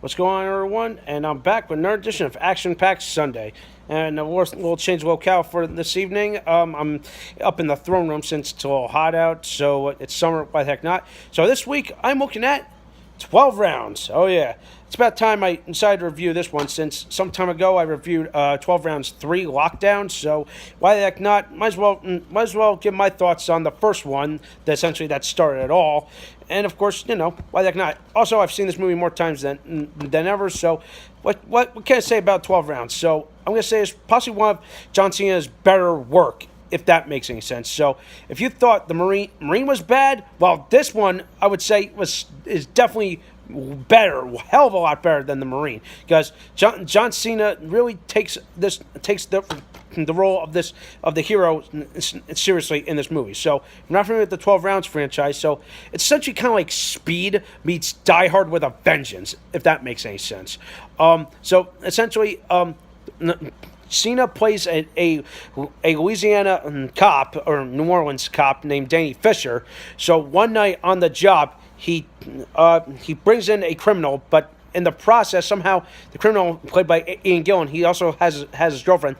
What's going on, everyone? And I'm back with another edition of Action Packed Sunday. And we'll change locale for this evening. I'm up in the throne room since it's a little hot out, so it's summer, why the heck not? So this week, I'm looking at 12 rounds. Oh, yeah. It's about time I decided to review this one since some time ago I reviewed 12 rounds 3 lockdown. So why the heck not? Might as well give my thoughts on the first one that started it all. And of course, why the heck not? Also, I've seen this movie more times than ever. So what can I say about 12 rounds? So I'm going to say it's possibly one of John Cena's better work, if that makes any sense. So if you thought the Marine was bad, well, this one I would say is definitely better, a hell of a lot better than the Marine, because John Cena really takes the role of the hero seriously in this movie. So I'm not familiar with the 12 Rounds franchise, so it's essentially kind of like Speed meets Die Hard with a vengeance, if that makes any sense. So essentially, Cena plays a Louisiana cop, or New Orleans cop, named Danny Fisher. So one night on the job, he brings in a criminal, but in the process, somehow the criminal, played by Ian Gillan, he also has his girlfriend.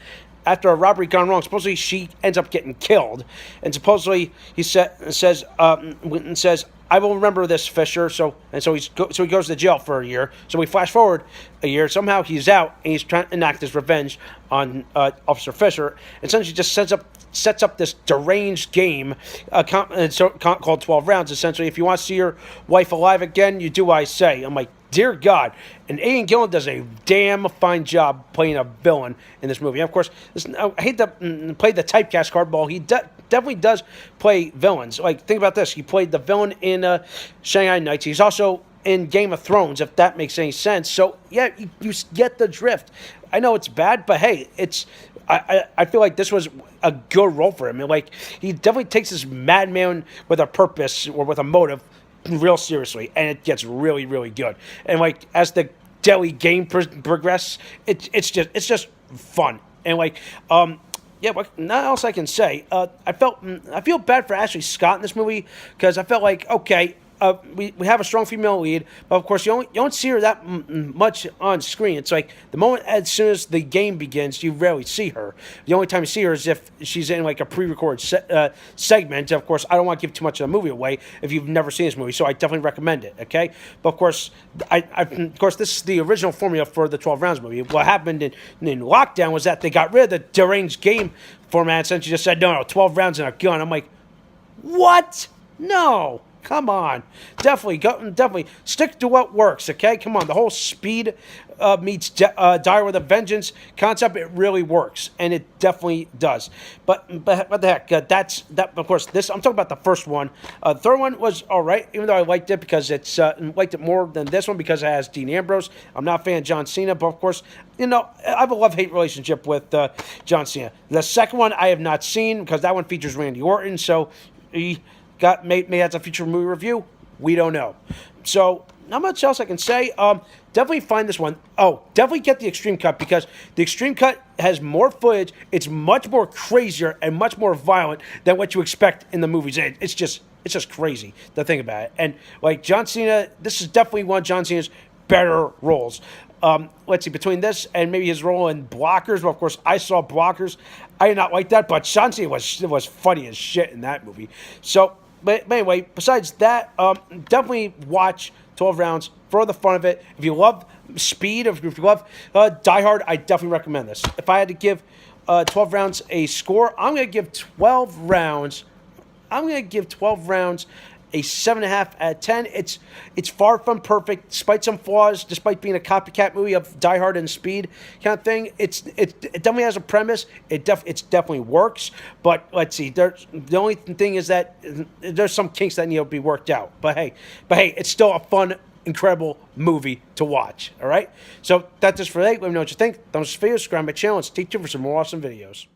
After a robbery gone wrong, supposedly she ends up getting killed, and supposedly he says, "I will remember this, Fisher." So he goes to jail for a year. So we flash forward a year. Somehow he's out, and he's trying to enact his revenge on Officer Fisher. And essentially just sets up this deranged game called 12 Rounds. Essentially, if you want to see your wife alive again, you do what I say. I'm like, dear God. And Ian Gillan does a damn fine job playing a villain in this movie. And of course, I hate to play the typecast card, but he definitely does play villains. Like, think about this. He played the villain in Shanghai Nights. He's also in Game of Thrones, if that makes any sense. So, yeah, you get the drift. I know it's bad, but hey, I feel like this was a good role for him. And, like, he definitely takes this madman with a purpose or with a motive real seriously, and it gets really, really good. And like as the daily game progresses, it's just fun. And like yeah, what not else I can say. I feel bad for Ashley Scott in this movie, because I felt like, okay, we have a strong female lead, but of course you don't see her that much on screen. It's like the moment as soon as the game begins, you rarely see her. The only time you see her is if she's in like a pre-recorded segment. Of course, I don't want to give too much of the movie away if you've never seen this movie, so I definitely recommend it. Okay, but of course, of course this is the original formula for the 12 Rounds movie. What happened in Lockdown was that they got rid of the deranged game format, and she just said no, 12 rounds and a gun. I'm like, what? No. Come on, definitely stick to what works. Okay, come on. The whole Speed meets Die with a Vengeance concept, it really works, and it definitely does. But what the heck? That. Of course, this I'm talking about the first one. The third one was all right, even though I liked it because it's liked it more than this one because it has Dean Ambrose. I'm not a fan of John Cena, but of course, I have a love-hate relationship with John Cena. The second one I have not seen because that one features Randy Orton, so he may that's a future movie review. We don't know. So not much else I can say. Definitely find this one. Oh, definitely get the Extreme Cut, because the Extreme Cut has more footage. It's much more crazier and much more violent than what you expect in the movies. It's just crazy to think about it. And like John Cena, this is definitely one of John Cena's better roles. Let's see, between this and maybe his role in Blockers. Well, of course, I saw Blockers. I did not like that, but John Cena was funny as shit in that movie. So, but anyway, besides that, definitely watch 12 Rounds for the fun of it. If you love Speed, if you love Die Hard, I definitely recommend this. If I had to give 12 Rounds a score, I'm going to give 12 Rounds. A 7.5 out of 10. It's far from perfect, despite some flaws, despite being a copycat movie of Die Hard and Speed kind of thing. It definitely has a premise. It definitely works. But let's see. The only thing is that there's some kinks that need to be worked out. But hey, it's still a fun, incredible movie to watch. All right. So that's just for today. Let me know what you think. Thumbs up for videos. Subscribe to my channel and stay tuned for some more awesome videos.